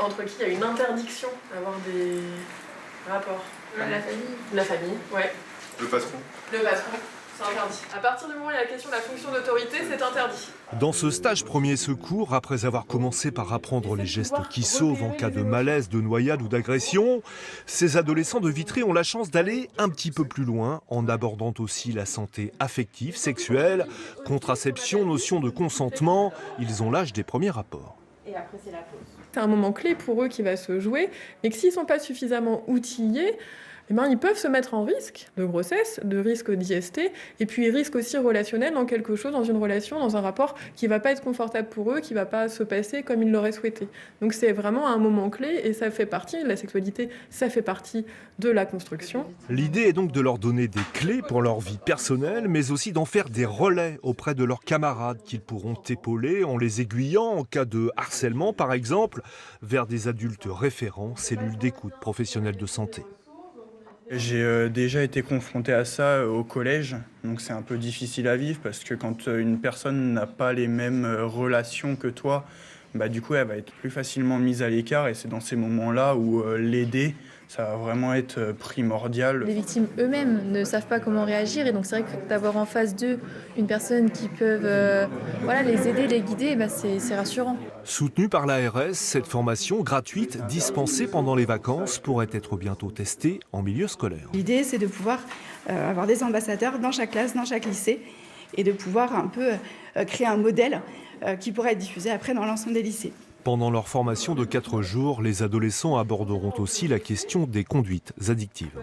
entre qui il y a une interdiction d'avoir des rapports. La famille. La famille, ouais. Le patron. Le patron, c'est interdit. À partir du moment où il y a la question de la fonction d'autorité, c'est interdit. Dans ce stage premier secours, après avoir commencé par apprendre les gestes qui sauvent en cas de malaise, de noyade ou d'agression, ces adolescents de Vitry ont la chance d'aller un petit peu plus loin en abordant aussi la santé affective, sexuelle, contraception, notion de consentement. Ils ont l'âge des premiers rapports. Et après, c'est la pause. C'est un moment clé pour eux qui va se jouer, mais que s'ils ne sont pas suffisamment outillés, eh ben, ils peuvent se mettre en risque de grossesse, de risque d'IST, et puis risque aussi relationnel dans quelque chose, dans une relation, dans un rapport qui ne va pas être confortable pour eux, qui ne va pas se passer comme ils l'auraient souhaité. Donc c'est vraiment un moment clé, et ça fait partie, la sexualité, ça fait partie de la construction. L'idée est donc de leur donner des clés pour leur vie personnelle, mais aussi d'en faire des relais auprès de leurs camarades qu'ils pourront épauler en les aiguillant en cas de harcèlement, par exemple, vers des adultes référents, cellules d'écoute professionnelles de santé. J'ai déjà été confronté à ça au collège, donc c'est un peu difficile à vivre parce que quand une personne n'a pas les mêmes relations que toi, du coup elle va être plus facilement mise à l'écart et c'est dans ces moments-là où l'aider, ça va vraiment être primordial. Les victimes eux-mêmes ne savent pas comment réagir et donc c'est vrai que d'avoir en face d'eux une personne qui peut les aider, les guider, c'est rassurant. Soutenue par l'ARS, cette formation gratuite dispensée pendant les vacances pourrait être bientôt testée en milieu scolaire. L'idée, c'est de pouvoir avoir des ambassadeurs dans chaque classe, dans chaque lycée et de pouvoir un peu créer un modèle qui pourrait être diffusé après dans l'ensemble des lycées. Pendant leur formation de 4 jours, les adolescents aborderont aussi la question des conduites addictives.